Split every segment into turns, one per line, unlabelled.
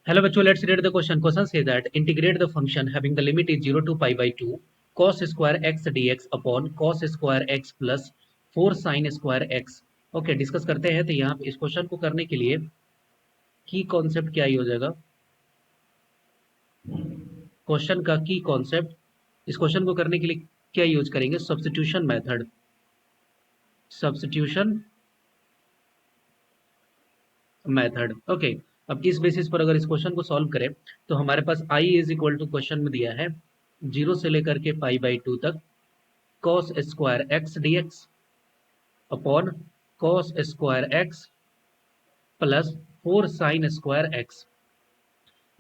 Hello bachcho, let's read the question. Question says that integrate the function having the limit is 0 to pi by 2 cos square x dx upon cos square x plus 4 sin square x. Okay, discuss करते हैं। तो यहाँ पे इस question को करने के लिए की कॉन्सेप्ट क्या ही हो जाएगा? क्वेश्चन का की कॉन्सेप्ट, इस क्वेश्चन को करने के लिए क्या यूज करेंगे? Substitution method. Substitution method. Okay, अब इस बेसिस पर अगर इस क्वेश्चन को सॉल्व करें तो हमारे पास I is equal to question में दिया है 0 से लेकर के पाई बाई 2 तक cos square x dx upon cos square x plus 4 sine square x.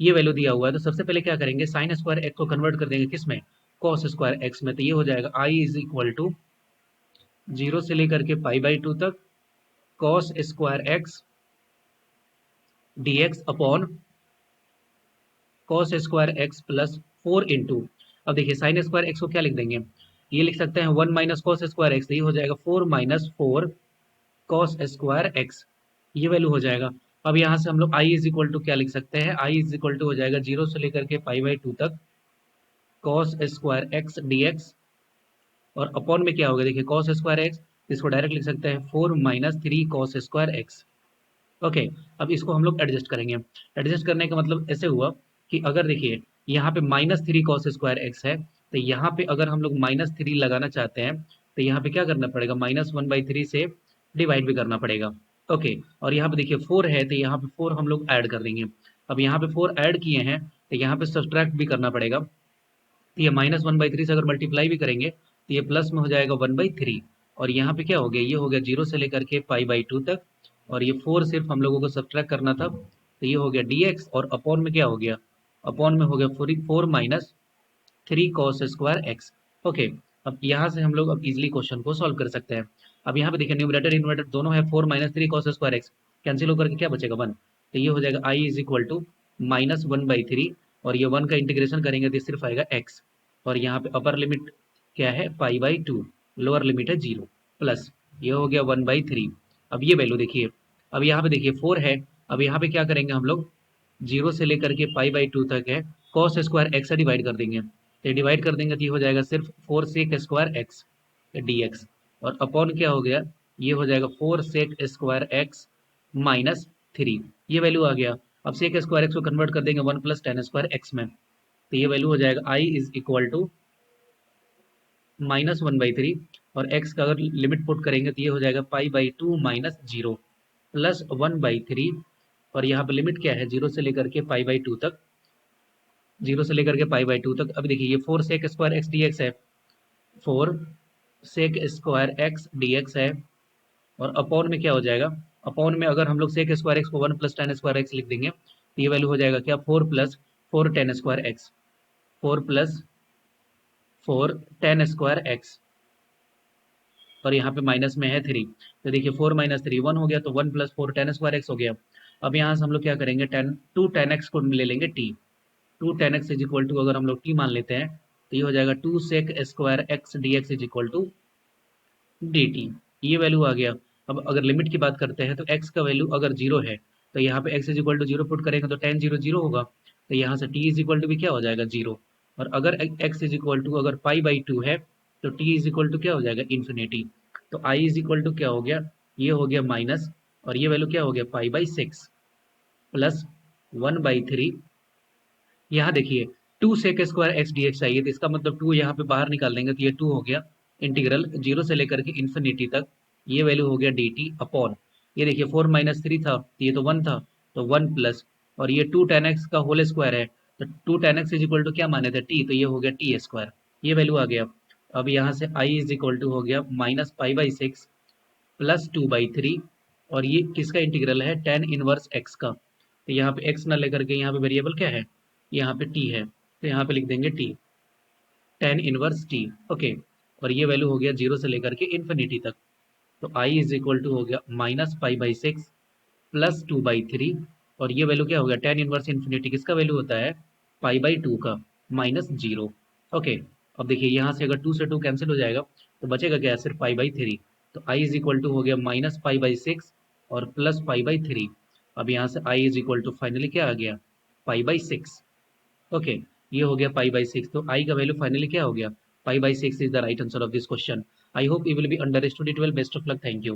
ये वैल्यू दिया हुआ है, तो सबसे पहले क्या करेंगे, साइन स्क्वायर एक्स को कन्वर्ट कर देंगे किस में? cos स्क्वायर एक्स में। तो ये हो जाएगा आई इज इक्वल टू 0 से लेकर के पाई बाई 2 तक cos square x dx upon cos square x plus 4 into, अब देखिए साइन स्क्वायर एक्स को क्या लिख देंगे, ये लिख सकते हैं 1 माइनस कॉस स्क्वायर एक्स। ये हो जाएगा 4 माइनस 4 कॉस स्क्वायर एक्स, ये वैल्यू हो जाएगा। अब यहाँ से हम लोग आई इज इक्वल टू क्या लिख सकते हैं, आई इज इक्वल टू हो जाएगा 0 से लेकर के पाई बाई 2 तक कॉस स्क्वायर एक्स dx और अपॉन में क्या होगा, देखिए कॉस स्क्वायर एक्स, इसको डायरेक्ट लिख सकते हैं 4 minus 3 cos square x. Okay, अब इसको हम लोग एडजस्ट करेंगे। एडजस्ट करने का मतलब ऐसे हुआ कि अगर देखिए यहाँ पे -3 कॉस स्क्वायर एक्स है, तो यहाँ पे अगर हम लोग -3 लगाना चाहते हैं तो यहाँ पे क्या करना पड़ेगा, -1/3 से डिवाइड भी करना पड़ेगा। ओके, और यहाँ पे देखिए 4 है तो यहाँ पे 4 हम लोग ऐड कर देंगे। अब यहाँ पे 4 ऐड किए हैं तो यहाँ पे सब्सट्रैक्ट भी करना पड़ेगा। तो ये -1/3 से अगर मल्टीप्लाई भी करेंगे तो ये प्लस में हो जाएगा 1/3। और यहाँ पे क्या हो गया, ये हो गया 0 से लेकर के पाई बाई 2 तक, और ये 4 सिर्फ हम लोगों को सब्ट्रैक्ट करना था, तो ये हो गया dx और अपॉन में क्या हो गया, अपॉन में हो गया 4 minus 3 cos square x. Okay, अब यहाँ से हम लोग अब इजिली क्वेश्चन को सॉल्व कर सकते हैं। अब यहाँ पे देखिए न्यूमरेटर इन्वर्टर दोनों है, 4 minus 3 cos square x cancel होकर के क्या बचेगा 1। तो ये हो जाएगा आई इज इक्वल टू -1/3, और ये 1 का इंटीग्रेशन करेंगे तो सिर्फ आएगा x, और यहाँ पे अपर लिमिट क्या है पाई बाई 2, लोअर लिमिट है 0, प्लस ये हो गया 1/3। अब ये वैल्यू देखिए, अब यहाँ पे देखिए 4 है, अब यहाँ पे क्या करेंगे हम लोग, 0 से लेकर के पाई बाई 2 तक है, कॉस स्क्वायर एक्स से डिवाइड कर देंगे, तो डिवाइड कर देंगे तो ये हो जाएगा सिर्फ 4 सेक स्क्वायर एक्स dx, और अपॉन क्या हो गया, ये हो जाएगा 4 सेक स्क्वायर एक्स माइनस 3, ये वैल्यू आ गया। अब सेक स्क्वायर एक्स को कन्वर्ट कर देंगे 1 प्लस टेन स्क्वायर एक्स में, तो ये वैल्यू हो जाएगा आई इज इक्वल टू -1/3, और x का अगर लिमिट पुट करेंगे तो ये हो जाएगा पाई बाई 2 माइनस 0 प्लस 1/3, और यहाँ पे लिमिट क्या है 0 से लेकर के पाई बाई 2 तक, 0 से लेकर के पाई बाई 2 तक। अब देखिए ये 4 सेक स्क्वायर एक्स dx है, 4 सेक स्क्वायर एक्स dx है, और अपॉन में क्या हो जाएगा, अपॉन में अगर हम लोग सेक स्क्वायर एक्स को 1 प्लस टेन स्क्वायर एक्स लिख देंगे तो ये वैल्यू हो जाएगा क्या, 4 plus 4 ten square x, 4 plus 4 ten square x, और यहाँ पे माइनस में है 3, तो देखिए 4 माइनस 3 1 हो गया, तो 1 प्लस 4 टेन स्क्वायर एक्स हो गया। अब यहाँ से हम लोग क्या करेंगे, 2 टेन एक्स को ले लेंगे t, 2 tan x is equal to अगर हम लोग टी मान लेते हैं तो ये हो जाएगा 2 sec square x d x is equal to d t, ये वैल्यू आ गया। अब अगर लिमिट की बात करते हैं तो x का वैल्यू अगर 0 है तो यहाँ पे x is equal to 0 put करेंगे तो टेन 0 0 होगा, तो यहाँ से t इज इक्वल टू भी क्या हो जाएगा 0, और अगर x इज इक्वल टू अगर पाई बाई 2 है तो t इज इक्वल टू क्या हो जाएगा इन्फिनिटी। तो i इज इक्वल टू क्या हो गया, ये हो गया माइनस, और ये वैल्यू क्या हो गया पाई बाई 6 प्लस 1/3। यहाँ देखिए 2 sec square x d x चाहिए, तो इसका मतलब 2 यहाँ पे बाहर निकाल देंगे तो ये 2 हो गया, इंटीग्रल 0 से लेकर के इन्फिनिटी तक, ये वैल्यू हो गया डी टी अपॉन, ये देखिए 4 माइनस 3 था तो ये तो 1 था, तो 1 प्लस, और ये 2 टेन एक्स का होल स्क्वायर है, तो 2 tan x is equal to क्या माने थे टी, तो ये हो गया टी स्क्वायर, ये वैल्यू आ गया। अब यहाँ से आई इज इक्वल टू हो गया -पाई/6 प्लस 2/3, और ये किसका इंटीग्रल है, टेन इनवर्स एक्स का, तो यहाँ पे एक्स ना लेकर के यहाँ पे वेरिएबल क्या है, यहाँ पे टी है, तो यहाँ पे लिख देंगे T, tan inverse T. Okay, और ये वैल्यू हो गया 0 से लेकर के इन्फिनिटी तक, तो आई इज इक्वल टू हो गया -पाई/6 प्लस 2/3, और ये वैल्यू क्या हो गया, टेन इनवर्स इन्फिनिटी किसका वैल्यू होता है, पाई/2 का, -0। ओके, अब देखिए यहाँ से अगर 2 से 2 कैंसिल हो जाएगा तो बचेगा क्या, सिर्फ पाई/3, तो आई इज इक्वल टू हो गया -पाई/6 और प्लस पाई/3। अब यहाँ से I is equal to finally क्या आ गया, पाई बाई सिक्स। ओके, ये हो गया पाई बाई सिक्स। तो आई का वैल्यू फाइनली क्या हो गया? Pi by six is the right answer of this question. I hope you will be understood it well. Best of luck, thank you.